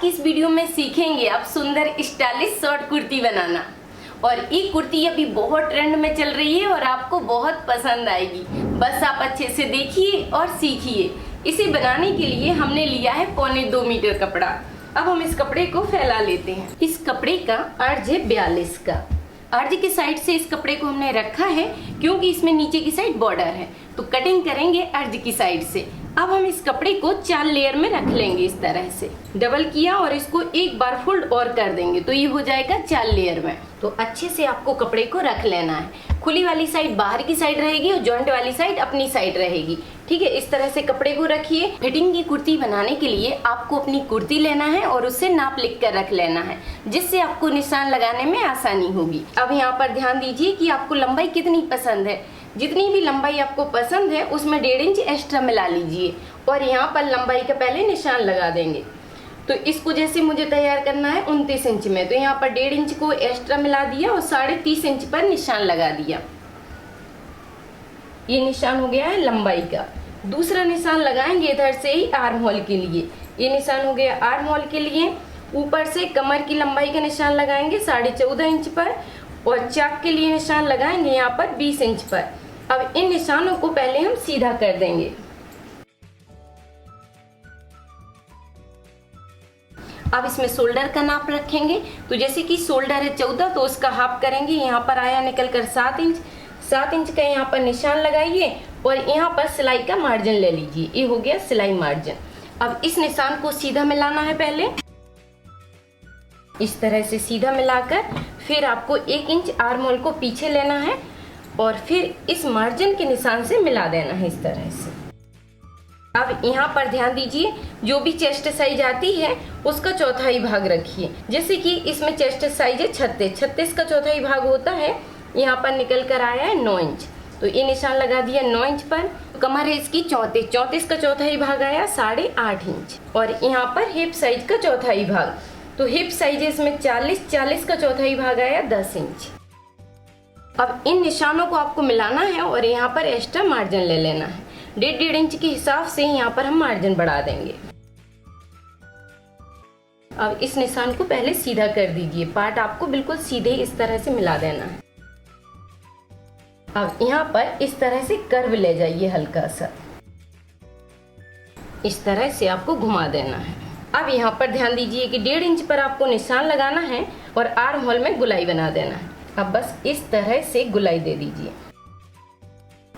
की इस वीडियो में सीखेंगे आप सुंदर स्टाइलिश शॉर्ट कुर्ती बनाना। और ये कुर्ती अभी बहुत ट्रेंड में चल रही है और आपको बहुत पसंद आएगी। बस आप अच्छे से देखिए और सीखिए। इसे बनाने के लिए हमने लिया है 1.25 मीटर कपड़ा। अब हम इस कपड़े को फैला लेते हैं। इस कपड़े का अर्ज है 42 का। अर्ज के साइड से इस कपड़े को हमने रखा है क्योंकि इसमें नीचे की साइड बॉर्डर है, तो कटिंग करेंगे अर्ज की साइड से। अब हम इस कपड़े को 4 लेयर में रख लेंगे। इस तरह से डबल किया और इसको एक बार फोल्ड और कर देंगे तो ये हो जाएगा 4 लेयर में। तो अच्छे से आपको कपड़े को रख लेना है। खुली वाली साइड बाहर की साइड रहेगी और जॉइंट वाली साइड अपनी साइड रहेगी। ठीक है, इस तरह से कपड़े को रखिए। फिटिंग की कुर्ती बनाने के लिए आपको अपनी कुर्ती लेना है और उससे नाप लिख कर रख लेना है, जिससे आपको निशान लगाने में आसानी होगी। अब यहाँ पर ध्यान दीजिए कि आपको लंबाई कितनी पसंद है। जितनी भी लंबाई आपको पसंद है उसमें 1.5 इंच एक्स्ट्रा मिला लीजिए और यहाँ पर लंबाई का पहले निशान लगा देंगे। तो इसको जैसे मुझे तैयार करना है 29 इंच में, तो यहाँ पर 1.5 इंच को एक्स्ट्रा मिला दिया और 30.5 इंच पर निशान लगा दिया। ये निशान हो गया है लंबाई का। दूसरा निशान लगाएंगे इधर से ही आर्म होल के लिए। ये निशान हो गया आर्म होल के लिए। ऊपर से कमर की लंबाई का निशान लगाएंगे 14.5 इंच पर और चाक के लिए निशान लगाएंगे यहाँ पर 20 इंच पर। अब इन निशानों को पहले हम सीधा कर देंगे। अब इसमें शोल्डर का नाप रखेंगे। तो जैसे कि शोल्डर है 14 तो उसका हाफ करेंगे। यहाँ पर आया निकल कर 7 इंच। 7 इंच का यहाँ पर निशान लगाइए और यहाँ पर सिलाई का मार्जिन ले लीजिए। ये हो गया सिलाई मार्जिन। अब इस निशान को सीधा मिलाना है पहले, इस तरह से सीधा मिलाकर फिर आपको 1 इंच आर्म होल को पीछे लेना है और फिर इस मार्जिन के निशान से मिला देना है इस तरह से। अब यहाँ पर ध्यान दीजिए, जो भी चेस्ट साइज आती है उसका चौथाई भाग रखिए। जैसे कि इसमें चेस्ट साइज है 36 का चौथाई भाग होता है। यहाँ पर निकल कर आया है 9 इंच, तो ये निशान लगा दिया 9 इंच पर। कमर है इसकी 34 का चौथाई भाग आया 8.5 इंच और यहाँ पर हिप साइज का चौथाई भाग, तो हिप साइज इसमें 40 का चौथाई भाग आया 10 इंच। अब इन निशानों को आपको मिलाना है और यहाँ पर एक्स्ट्रा मार्जिन ले लेना है। 1.5 इंच के हिसाब से यहाँ पर हम मार्जिन बढ़ा देंगे। अब इस निशान को पहले सीधा कर दीजिए। पार्ट आपको बिल्कुल सीधे इस तरह से मिला देना है। अब यहाँ पर इस तरह से कर्व ले जाइए हल्का सा, इस तरह से आपको घुमा देना है। अब यहाँ पर ध्यान दीजिए कि 1.5 इंच पर आपको निशान लगाना है और आर्म होल में गुलाई बना देना है। अब बस इस तरह से गुलाई दे दीजिए।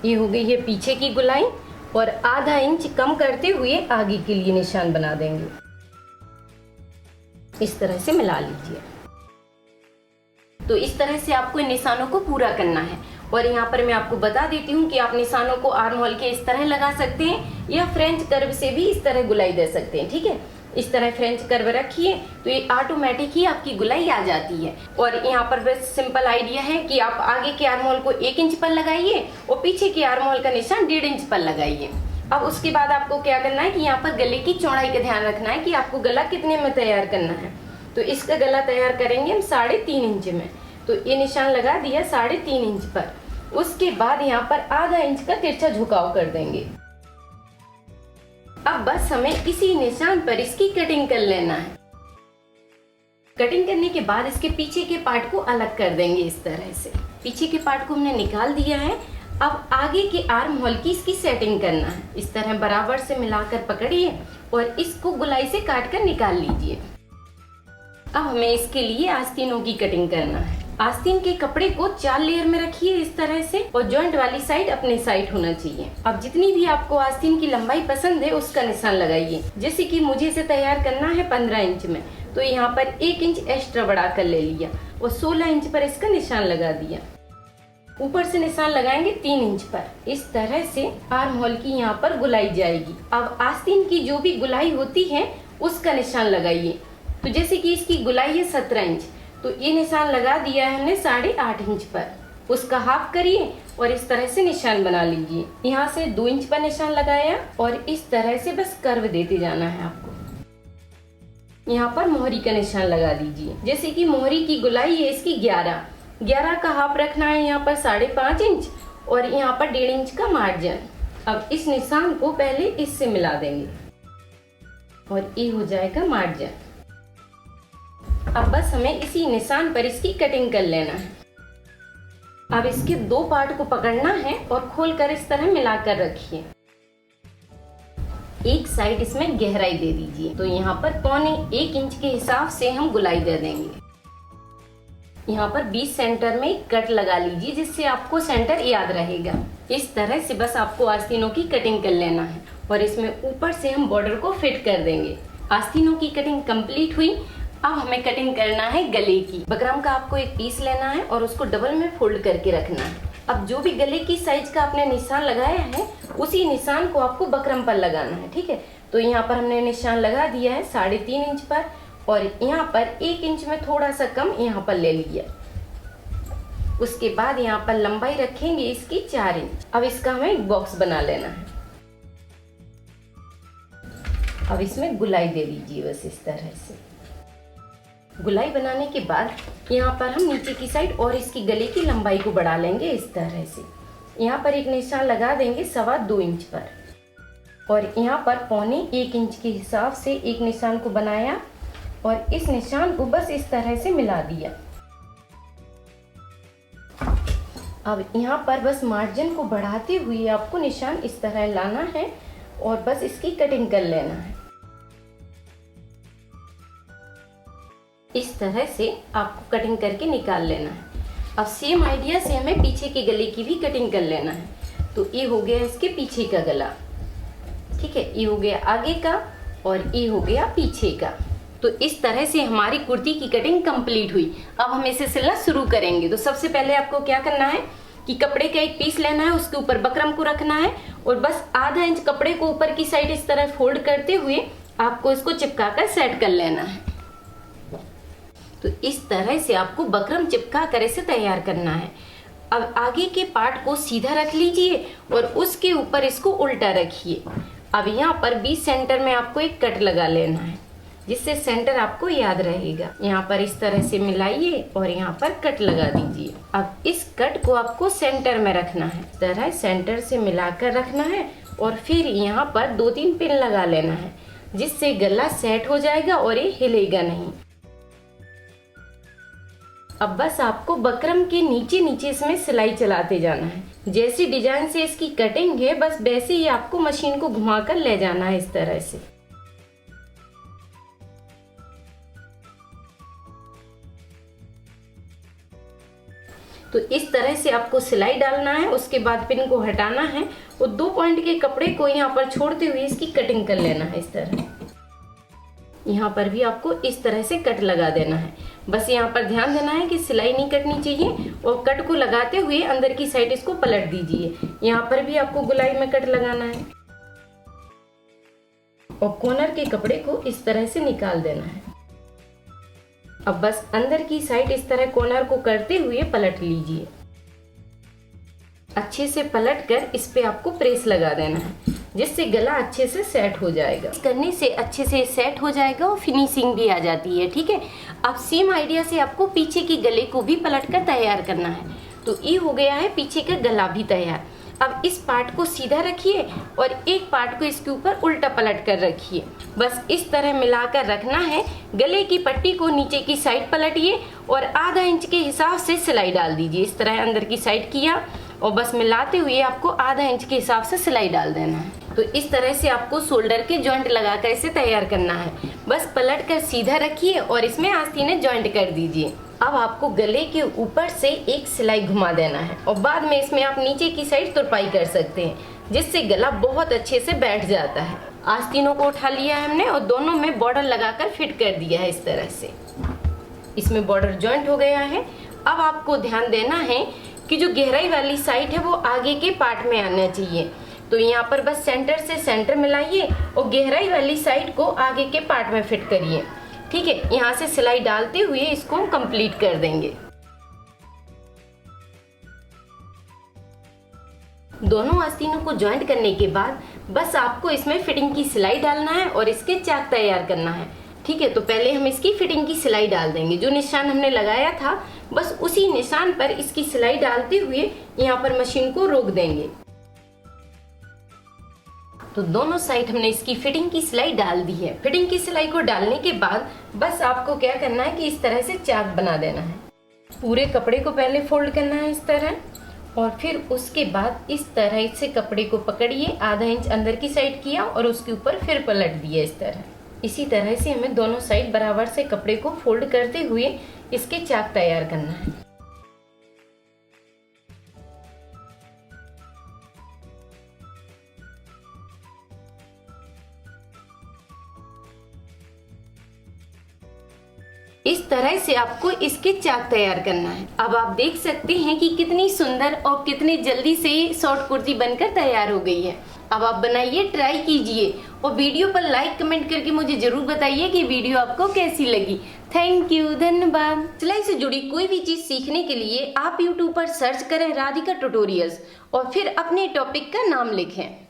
ये हो गई है पीछे की गुलाई और आधा इंच कम करते हुए आगे के लिए निशान बना देंगे। इस तरह से मिला लीजिए। तो इस तरह से आपको इन निशानों को पूरा करना है। और यहाँ पर मैं आपको बता देती हूँ कि आप निशानों को आर्म होल के इस तरह लगा सकते हैं या फ्रेंच कर्व से भी इस तरह गुलाई दे सकते हैं। ठीक है, इस तरह फ्रेंच कर्व रखिए तो ये ऑटोमेटिक ही आपकी गुलाई आ जाती है। और यहाँ पर बस सिंपल आइडिया है कि आप आगे के आर्म होल को 1 इंच पर लगाइए और पीछे के आर्म होल का निशान 1.5 इंच पर लगाइए। अब उसके बाद आपको क्या करना है कि यहाँ पर गले की चौड़ाई का ध्यान रखना है कि आपको गला कितने में तैयार करना है। तो इसका गला तैयार करेंगे हम 3.5 इंच में, तो ये निशान लगा दिया 3.5 इंच पर। उसके बाद यहाँ पर आधा इंच का तिरछा झुकाव कर देंगे। अब बस हमें इसी निशान पर इसकी कटिंग कर लेना है। कटिंग करने के बाद इसके पीछे के पार्ट को अलग कर देंगे। इस तरह से पीछे के पार्ट को हमने निकाल दिया है। अब आगे के आर्म होल की इसकी सेटिंग करना है। इस तरह बराबर से मिलाकर पकड़िए और इसको गुलाई से काट कर निकाल लीजिए। अब हमें इसके लिए आस्तीनों की कटिंग करना है। आस्तीन के कपड़े को 4 लेयर में रखिए इस तरह से और जॉइंट वाली साइड अपने साइड होना चाहिए। अब जितनी भी आपको आस्तीन की लंबाई पसंद है उसका निशान लगाइए। जैसे कि मुझे इसे तैयार करना है 15 इंच में, तो यहाँ पर 1 इंच एक्स्ट्रा बढ़ा कर ले लिया और 16 इंच पर इसका निशान लगा दिया। ऊपर से निशान लगाएंगे 3 इंच पर। इस तरह से आर्म होल की यहाँ पर गुलाई जाएगी। अब आस्तीन की जो भी गुलाई होती है उसका निशान लगाइए। तो जैसे कि इसकी गुलाई है 17 इंच, तो ये निशान लगा दिया है हमने 8.5 इंच पर। उसका हाफ करिए और इस तरह से निशान बना लीजिए। यहाँ से 2 इंच पर निशान लगाया और इस तरह से बस कर्व देते जाना है आपको। यहाँ पर मोहरी का निशान लगा दीजिए। जैसे कि मोहरी की गुलाई है इसकी 11 का हाफ रखना है यहाँ पर 5.5 इंच और यहाँ पर 1.5 इंच का मार्जिन। अब इस निशान को पहले इससे मिला देंगे और ये हो जाएगा मार्जिन। अब बस हमें इसी निशान पर इसकी कटिंग कर लेना है। अब इसके दो पार्ट को पकड़ना है और खोलकर इस तरह मिलाकर रखिए। एक साइड इसमें गहराई दे दीजिए। तो यहाँ पर 1.25 इंच के हिसाब से हम गुलाई दे देंगे। यहाँ पर बीच सेंटर में एक कट लगा लीजिए, जिससे आपको सेंटर याद रहेगा। इस तरह से बस आपको आस्तीनों की कटिंग कर लेना है और इसमें ऊपर से हम बॉर्डर को फिट कर देंगे। आस्तीनों की कटिंग कंप्लीट हुई। अब हमें कटिंग करना है गले की। बकरम का आपको एक पीस लेना है और उसको डबल में फोल्ड करके रखना है। अब जो भी गले की साइज का आपने निशान लगाया है, उसी निशान को आपको बकरम पर लगाना है। ठीक है, तो यहाँ पर हमने निशान लगा दिया है 3.5 इंच पर और यहाँ पर 1 इंच में थोड़ा सा कम यहाँ पर ले लिया। उसके बाद यहाँ पर लंबाई रखेंगे इसकी 4 इंच। अब इसका हमें एक बॉक्स बना लेना है। अब इसमें गुलाई दे दीजिए बस इस तरह से। गुलाई बनाने के बाद यहाँ पर हम नीचे की साइड और इसकी गले की लंबाई को बढ़ा लेंगे इस तरह से। यहाँ पर एक निशान लगा देंगे 2.25 इंच पर और यहाँ पर 1.25 इंच के हिसाब से एक निशान को बनाया और इस निशान को बस इस तरह से मिला दिया। अब यहाँ पर बस मार्जिन को बढ़ाते हुए आपको निशान इस तरह लाना है और बस इसकी कटिंग कर लेना है। इस तरह से आपको कटिंग करके निकाल लेना है। अब सेम आइडिया से हमें पीछे के गले की भी कटिंग कर लेना है। तो ये हो गया इसके पीछे का गला। ठीक है, ये हो गया आगे का और ये हो गया पीछे का। तो इस तरह से हमारी कुर्ती की कटिंग कंप्लीट हुई। अब हम इसे सिलना शुरू करेंगे। तो सबसे पहले आपको क्या करना है कि कपड़े का एक पीस लेना है, उसके ऊपर बकरम को रखना है और बस आधा इंच कपड़े को ऊपर की साइड इस तरह फोल्ड करते हुए आपको इसको चिपका कर सेट कर लेना है। तो इस तरह से आपको बकरम चिपका कर इसे तैयार करना है। अब आगे के पार्ट को सीधा रख लीजिए और उसके ऊपर इसको उल्टा रखिए। अब यहाँ पर बीच सेंटर में आपको एक कट लगा लेना है, जिससे सेंटर आपको याद रहेगा। यहाँ पर इस तरह से मिलाइए और यहाँ पर कट लगा दीजिए। अब इस कट को आपको सेंटर में रखना है। इस तरह सेंटर से मिलाकर रखना है और फिर यहाँ पर 2-3 पिन लगा लेना है, जिससे गला सेट हो जाएगा और ये हिलेगा नहीं। अब बस आपको बकरम के नीचे नीचे इसमें सिलाई चलाते जाना है। जैसी डिजाइन से इसकी कटिंग है, बस वैसे ही आपको मशीन को घुमाकर ले जाना है इस तरह से। तो इस तरह से आपको सिलाई डालना है। उसके बाद पिन को हटाना है और 2 पॉइंट के कपड़े को यहाँ पर छोड़ते हुए इसकी कटिंग कर लेना है इस तरह। यहाँ पर भी आपको इस तरह से कट लगा देना है। बस यहाँ पर ध्यान देना है कि सिलाई नहीं कटनी चाहिए और कट को लगाते हुए अंदर की साइड इसको पलट दीजिए। यहाँ पर भी आपको गुलाई में कट लगाना है और कॉर्नर के कपड़े को इस तरह से निकाल देना है। अब बस अंदर की साइड इस तरह कॉर्नर को करते हुए पलट लीजिए। अच्छे से पलट कर इस पे आपको प्रेस लगा देना है, जिससे गला अच्छे से सेट हो जाएगा। करने से अच्छे से सेट हो जाएगा और फिनिशिंग भी आ जाती है। ठीक है, अब सेम आइडिया से आपको पीछे की गले को भी पलट कर तैयार करना है। तो ये हो गया है पीछे का गला भी तैयार। अब इस पार्ट को सीधा रखिए और एक पार्ट को इसके ऊपर उल्टा पलट कर रखिए। बस इस तरह मिलाकर रखना है। गले की पट्टी को नीचे की साइड पलटिए और आधा इंच के हिसाब से सिलाई डाल दीजिए। इस तरह अंदर की साइड किया और बस मिलाते हुए आपको आधा इंच के हिसाब से सिलाई डाल देना है। तो इस तरह से आपको शोल्डर के जॉइंट लगाकर इसे तैयार करना है। बस पलट कर सीधा रखिए और इसमें आस्तीनें जॉइंट कर दीजिए। अब आपको गले के ऊपर से एक सिलाई घुमा देना है और बाद में इसमें आप नीचे की साइड तुरपाई कर सकते हैं, जिससे गला बहुत अच्छे से बैठ जाता है। आस्तीनों को उठा लिया है हमने और दोनों में बॉर्डर लगाकर फिट कर दिया है इस तरह से। इसमें बॉर्डर जॉइंट हो गया है। अब आपको ध्यान देना है कि जो गहराई वाली साइड है वो आगे के पार्ट में आना चाहिए। तो यहाँ पर बस सेंटर से सेंटर मिलाइए और गहराई वाली साइड को आगे के पार्ट में फिट करिए। ठीक है, यहाँ से सिलाई डालते हुए इसको हम कंप्लीट कर देंगे। दोनों आस्तीनों को ज्वाइंट करने के बाद बस आपको इसमें फिटिंग की सिलाई डालना है और इसके चाक तैयार करना है। ठीक है, तो पहले हम इसकी फिटिंग की सिलाई डाल देंगे। जो निशान हमने लगाया था बस उसी निशान पर इसकी सिलाई डालते हुए यहाँ पर मशीन को रोक देंगे। तो दोनों साइड हमने इसकी फिटिंग की सिलाई डाल दी है। फिटिंग की सिलाई को डालने के बाद बस आपको क्या करना है कि इस तरह से चाक बना देना है। पूरे कपड़े को पहले फोल्ड करना है इस तरह, और फिर उसके बाद इस तरह से कपड़े को पकड़िए, आधा इंच अंदर की साइड किया और उसके ऊपर फिर पलट दिया इस तरह। इसी तरह से हमें दोनों साइड बराबर से कपड़े को फोल्ड करते हुए इसके चाक तैयार करना है। इस तरह से आपको इसके चाक तैयार करना है। अब आप देख सकते हैं कि कितनी सुंदर और कितनी जल्दी से शॉर्ट कुर्ती बनकर तैयार हो गई है। अब आप बनाइए, ट्राई कीजिए और वीडियो पर लाइक कमेंट करके मुझे जरूर बताइए कि वीडियो आपको कैसी लगी। थैंक यू, धन्यवाद। सिलाई से जुड़ी कोई भी चीज सीखने के लिए आप YouTube पर सर्च करें राधिका ट्यूटोरियल्स और फिर अपने टॉपिक का नाम लिखें।